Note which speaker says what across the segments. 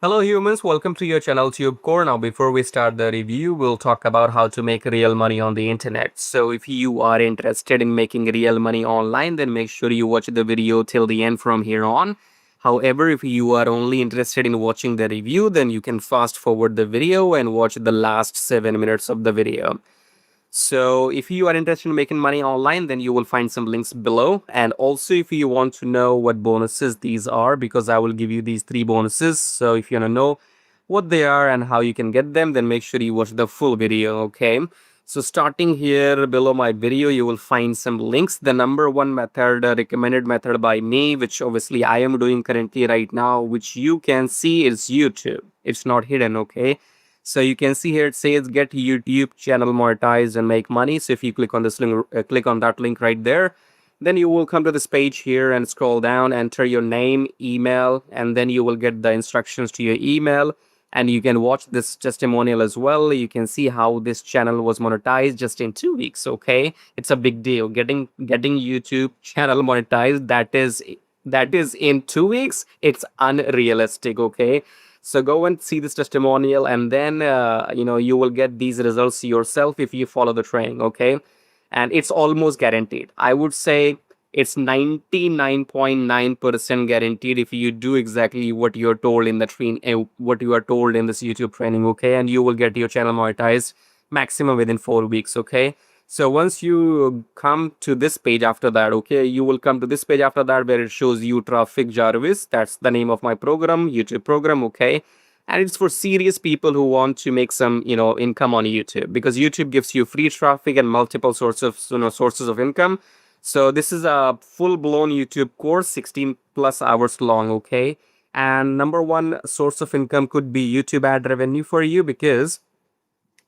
Speaker 1: Hello humans, welcome to your channel TubeCore. Now before we start the review, we'll talk about how to make real money on the internet. So if you are interested in making real money online, then make sure you watch the video till the end from here on. However, if you are only interested in watching the review, then you can fast forward the video and watch the last 7 minutes of the video. So if you are interested in making money online, then you will find some links below. And also if you want to know what bonuses these are, because I will give you these 3 bonuses. So if you want to know what they are and how you can get them, then make sure you watch the full video, okay? So starting here below my video, you will find some links. The number one method, recommended method by me, which obviously I am doing currently right now, which you can see is YouTube. It's not hidden, okay? So you can see here it says get YouTube channel monetized and make money. So if you click on this link, click on that link right there, then you will come to this page here and scroll down, enter your name, email, and then you will get the instructions to your email. And you can watch this testimonial as well. You can see how this channel was monetized just in 2 weeks. Okay, it's a big deal getting YouTube channel monetized. That is in 2 weeks. It's unrealistic. Okay, so go and see this testimonial, and then you will get these results yourself if you follow the training. Okay, and it's almost guaranteed. I would say it's 99.9% guaranteed if you do exactly what you're told in the what you are told in this YouTube training. Okay, and you will get your channel monetized maximum within 4 weeks. Okay, so once you come to this page after that, okay, you will come to this page after that where it shows you Traffic Jarvis. That's the name of my program, YouTube program. Okay, and it's for serious people who want to make some income on YouTube, because YouTube gives you free traffic and multiple sources of income. So this is a full-blown YouTube course, 16 plus hours long. Okay, and number one source of income could be YouTube ad revenue for you, because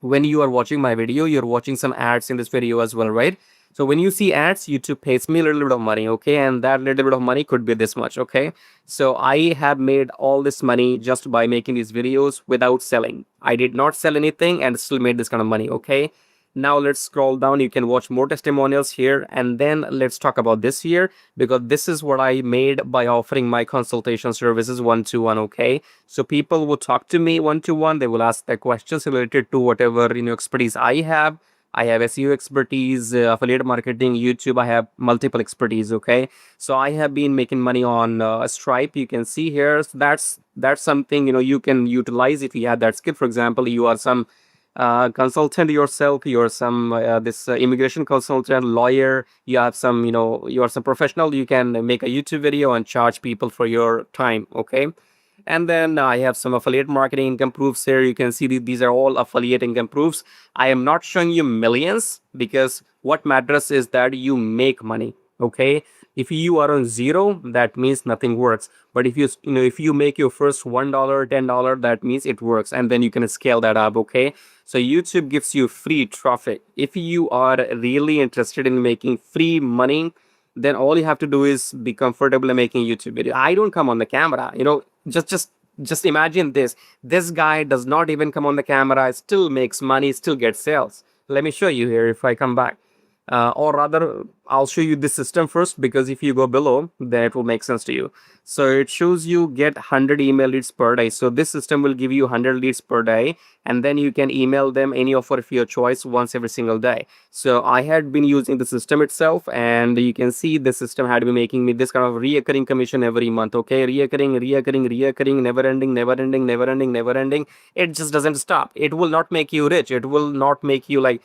Speaker 1: when you are watching my video, you're watching some ads in this video as well, right? So when you see ads, YouTube pays me a little bit of money, okay? And that little bit of money could be this much, okay? So I have made all this money just by making these videos without selling. I did not sell anything and still made this kind of money, okay? Now let's scroll down. You can watch more testimonials here, and then let's talk about this here, because this is what I made by offering my consultation services one-to-one. Okay, so people will talk to me one-to-one. They will ask their questions related to whatever expertise I have. I have SEO expertise, affiliate marketing, YouTube. I have multiple expertise. Okay, so I have been making money on Stripe. You can see here. So that's something you can utilize if you have that skill. For example, you are some consultant yourself, you're some this immigration consultant, lawyer, you have some you are some professional, you can make a YouTube video and charge people for your time. Okay, and then I have some affiliate marketing income proofs here. You can see these are all affiliate income proofs. I am not showing you millions, because what matters is that you make money. Okay, if you are on zero, that means nothing works. But if if you make your first $1, $10, that means it works, and then you can scale that up. Okay, so YouTube gives you free traffic. If you are really interested in making free money, then all you have to do is be comfortable in making YouTube video. I don't come on the camera. Just imagine this. This guy does not even come on the camera, still makes money, still gets sales. Let me show you here if I come back. Or rather, I'll show you this system first, because if you go below, then it will make sense to you. So it shows you get 100 email leads per day. So this system will give you 100 leads per day, and then you can email them any offer of your choice once every single day. So I had been using the system itself, and you can see the system had been making me this kind of reoccurring commission every month. Okay, reoccurring, never ending, never ending, never ending, never ending. It just doesn't stop. It will not make you rich. It will not make you like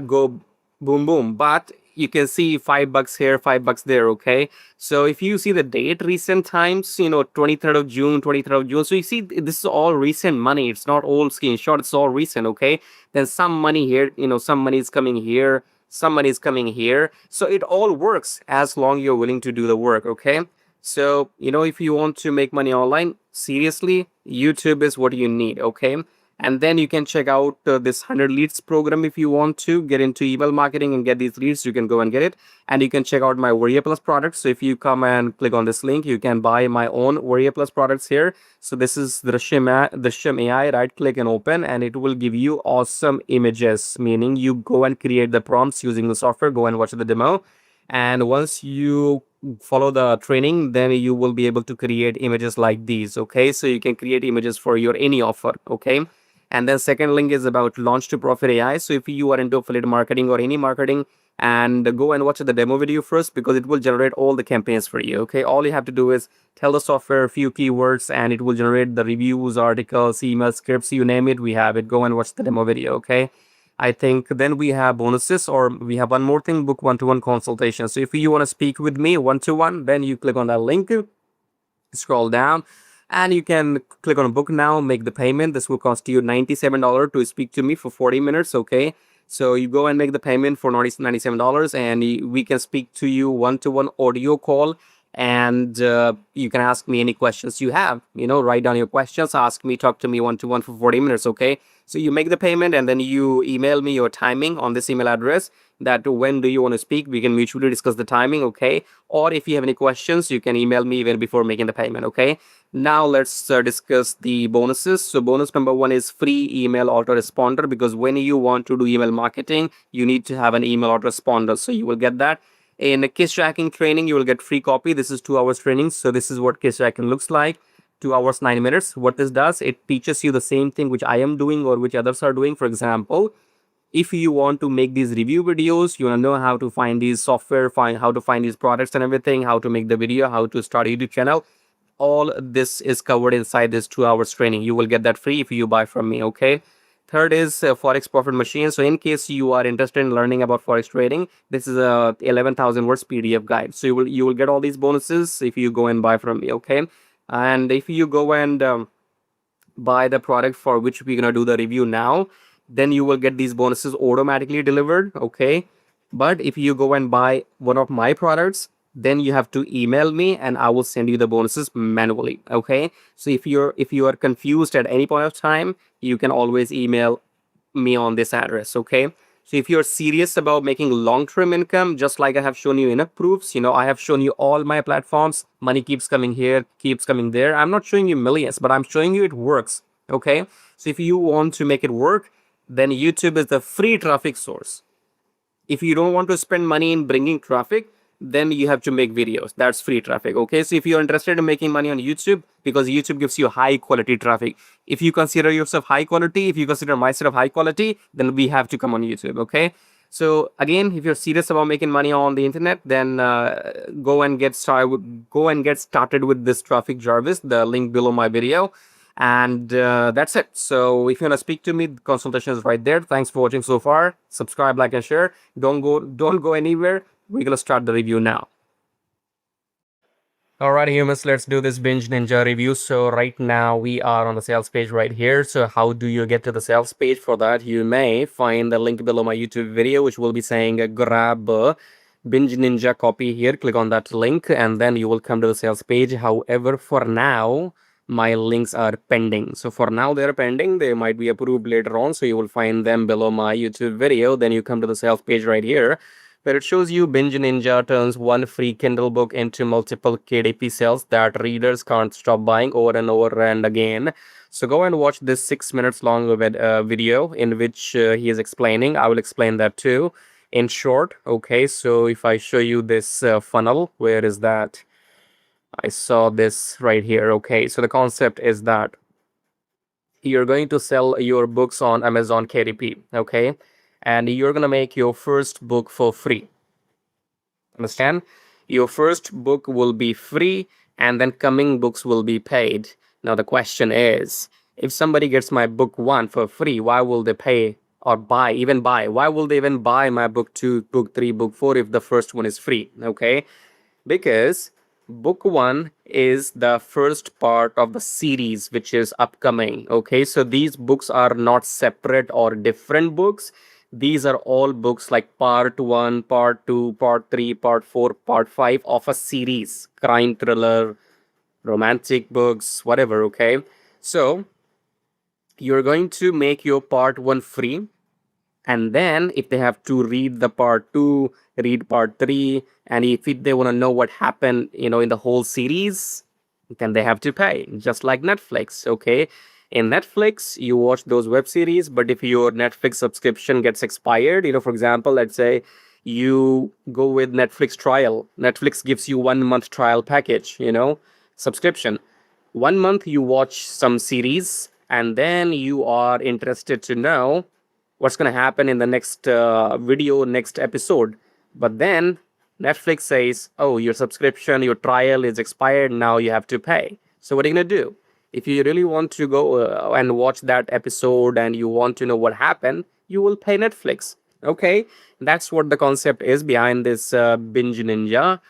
Speaker 1: go boom boom, but you can see $5 here, $5 there. Okay, so if you see the date, recent times, 23rd of June, 23rd of June, so you see this is all recent money. It's not old screenshot, it's all recent. Okay, then some money here, some money is coming here, some money is coming here. So it all works as long you're willing to do the work. Okay, so if you want to make money online, seriously, YouTube is what you need. Okay, and then you can check out this 100 leads program. If you want to get into email marketing and get these leads, you can go and get it. And you can check out my Warrior Plus products. So if you come and click on this link, you can buy my own Warrior Plus products here. So this is the Shim AI. Right click and open, and it will give you awesome images, meaning you go and create the prompts using the software. Go and watch the demo. And once you follow the training, then you will be able to create images like these. Okay, so you can create images for your any offer. Okay, and then second link is about launch to profit AI. So if you are into affiliate marketing or any marketing, and go and watch the demo video first, because it will generate all the campaigns for you. Okay, all you have to do is tell the software a few keywords and it will generate the reviews, articles, email scripts, you name it, we have it. Go and watch the demo video. Okay, I think then we have bonuses, or we have one more thing, book one-to-one consultation. So if you want to speak with me one-to-one, then you click on that link, scroll down, and you can click on book now, make the payment. This will cost you $97 to speak to me for 40 minutes. Okay, so you go and make the payment for $97, and we can speak to you one-to-one audio call, and you can ask me any questions you have. Write down your questions, ask me, talk to me one-to-one for 40 minutes. Okay, so you make the payment and then you email me your timing on this email address, that when do you want to speak. We can mutually discuss the timing. Okay, or if you have any questions, you can email me even before making the payment. Okay, now let's discuss the bonuses. So bonus number one is free email autoresponder, because when you want to do email marketing, you need to have an email autoresponder. So you will get that. In a case tracking training, you will get free copy. This is 2 hours training. So this is what case tracking looks like. 2 hours, 9 minutes. What this does, it teaches you the same thing which I am doing or which others are doing. For example, if you want to make these review videos, you want to know how to find these software, how to find these products and everything, how to make the video, how to start a YouTube channel, all this is covered inside this 2 hours training. You will get that free if you buy from me. Okay, third is forex profit machine. So in case you are interested in learning about forex trading, this is a 11,000 words PDF guide. So you will get all these bonuses if you go and buy from me. Okay, and if you go and buy the product for which we're gonna do the review now, then you will get these bonuses automatically delivered. Okay, but if you go and buy one of my products, then you have to email me and I will send you the bonuses manually. Okay, so if you are confused at any point of time, you can always email me on this address. Okay, so if you're serious about making long-term income, just like I have shown you enough proofs, I have shown you all my platforms. Money keeps coming here, keeps coming there. I'm not showing you millions, but I'm showing you it works. Okay, so if you want to make it work, then YouTube is the free traffic source. If you don't want to spend money in bringing traffic, then you have to make videos. That's free traffic. Okay, so if you're interested in making money on YouTube, because YouTube gives you high quality traffic, if you consider yourself high quality, if you consider myself high quality, then we have to come on YouTube. Okay, so again, if you're serious about making money on the internet, then go and get started with this traffic Jarvis, the link below my video. And that's it. So if you want to speak to me, the consultation is right there. Thanks for watching so far. Subscribe, like, and share. Don't go anywhere. We're gonna start the review now. Alright, humans, let's do this Binge Ninja review. So right now we are on the sales page right here. So how do you get to the sales page? For that, you may find the link below my YouTube video, which will be saying grab Binge Ninja copy here. Click on that link and then you will come to the sales page. However, for now, my links are pending. So for now, they're pending. They might be approved later on. So you will find them below my YouTube video. Then you come to the sales page right here, where it shows you Binge Ninja turns one free Kindle book into multiple KDP sales that readers can't stop buying over and over and again. So go and watch this 6 minutes long video in which he is explaining. I will explain that too in short. Okay, so if I show you this funnel, where is that? I saw this right here. Okay, so the concept is that you're going to sell your books on Amazon KDP. Okay, and you're gonna make your first book for free. Understand? Your first book will be free and then coming books will be paid. Now the question is, if somebody gets my book 1 for free, why will they pay or buy? Why will they even buy my book 2, book 3, book 4 if the first one is free? Okay, because book 1 is the first part of the series which is upcoming. Okay, so these books are not separate or different books. These are all books like part 1, part 2, part 3, part 4, part 5 of a series. Crime, thriller, romantic books, whatever. Okay, so you're going to make your part 1 free, and then if they have to read the part 2, read part 3, and if they want to know what happened in the whole series, then they have to pay, just like Netflix. Okay, in Netflix you watch those web series, but if your Netflix subscription gets expired, for example, let's say You go with Netflix trial. Netflix gives you 1 month trial package, subscription. 1 month you watch some series, and then you are interested to know what's going to happen in the next video, next episode. But then Netflix says, oh, your subscription, your trial is expired. Now you have to pay. So what are you going to do? If you really want to go and watch that episode and you want to know what happened, you will pay Netflix. Okay, that's what the concept is behind this Binge Ninja.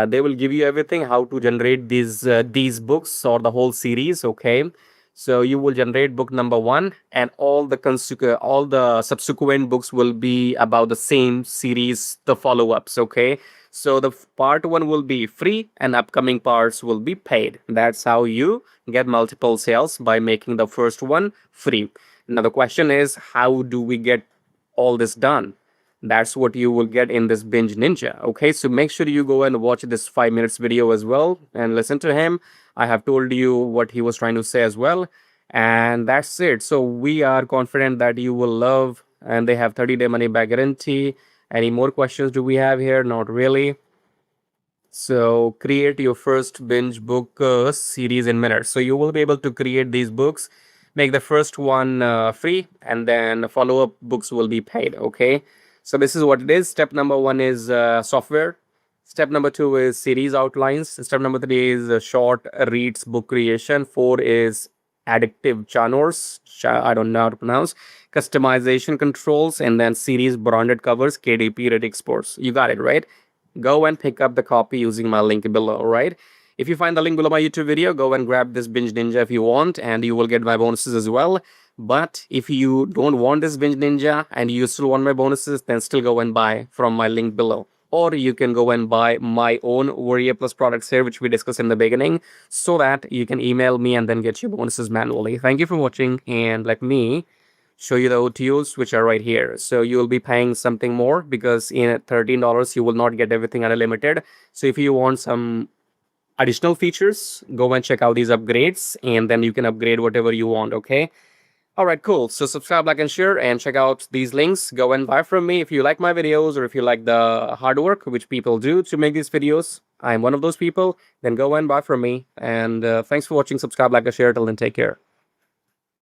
Speaker 1: They will give you everything how to generate these books or the whole series. Okay, so you will generate book number one, and all the subsequent books will be about the same series, the follow-ups. Okay, so the part one will be free, and upcoming parts will be paid. That's how you get multiple sales by making the first one free. Now the question is, how do we get all this done? That's what you will get in this Binge Ninja. Okay, so make sure you go and watch this 5 minutes video as well and listen to him. I have told you what he was trying to say as well. And that's it. So we are confident that you will love, and they have 30-day money back guarantee. Any more questions do we have here? Not really. So create your first binge book series in minutes. So you will be able to create these books, make the first one free, and then follow-up books will be paid. Okay. So this is what it is. Step number one is software. Step number two is series outlines. Step number three is short reads book creation. Four is addictive channels. I don't know how to pronounce. Customization controls, and then series branded covers, KDP ready exports. You got it, right? Go and pick up the copy using my link below, all right? If you find the link below my YouTube video, go and grab this Binge Ninja if you want, and you will get my bonuses as well. But if you don't want this Binge Ninja and you still want my bonuses, then still go and buy from my link below. Or you can go and buy my own Warrior Plus products here, which we discussed in the beginning, so that you can email me and then get your bonuses manually. Thank you for watching, and let me show you the OTOs, which are right here. So you will be paying something more because in $13 you will not get everything unlimited. So if you want some additional features, go and check out these upgrades, and then you can upgrade whatever you want. Okay. All right, cool. So subscribe, like, and share, and check out these links. Go and buy from me if you like my videos, or if you like the hard work which people do to make these videos. I'm one of those people. Then go and buy from me. And thanks for watching. Subscribe, like, and share. Till then, take care.